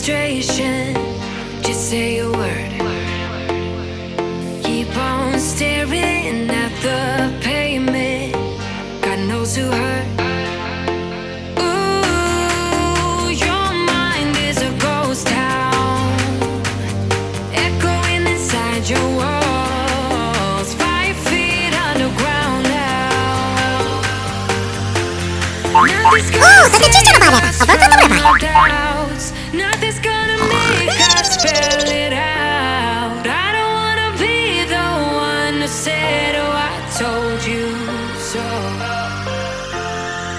frustration, just say a word. Keep on staring at the pavement. God knows who hurt. Ooh, your mind is a ghost town, echoing inside your walls, 5 feet underground now. Nothing's gonna save us from our doubts. Nothing's gonna make us spell it out. I don't wanna be the one who said, oh, I told you so.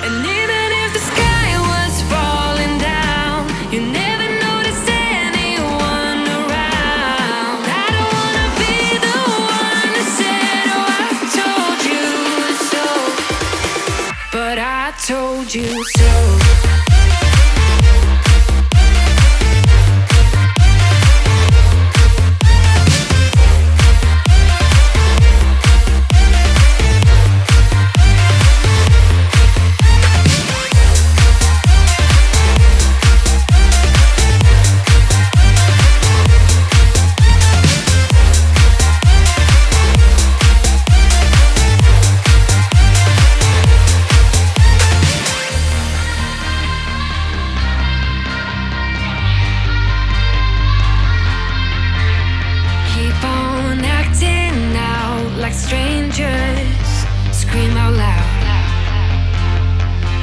And even if the sky was falling down, you never noticed anyone around. I don't wanna be the one who said, oh, I told you so. But I told you so. Strangers scream out loud.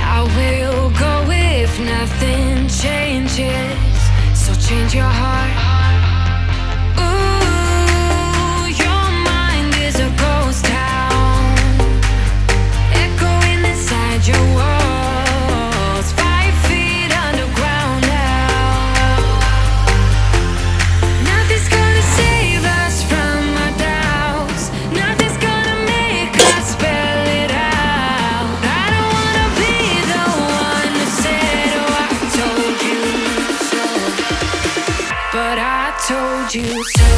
I will go if nothing changes. So change your heart. Ooh, your mind is a ghost town, echoing inside your walls, 5 feet underground now. Nothing's gonna save us from our doubts. Nothing's gonna make us spell it out. I don't wanna be the one who said, oh, I told you so. But I told you so.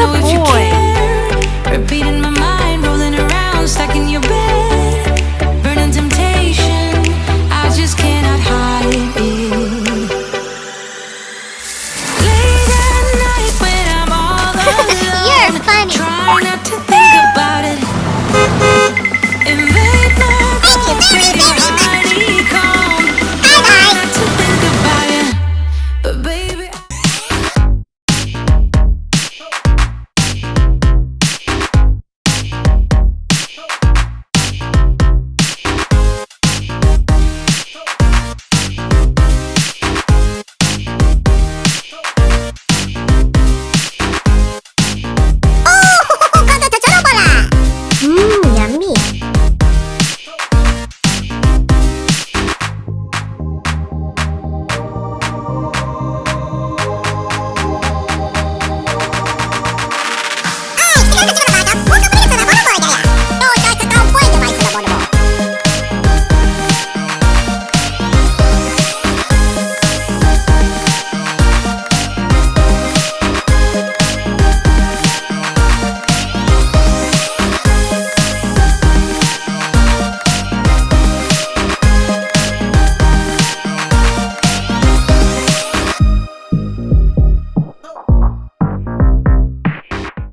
know if you boy.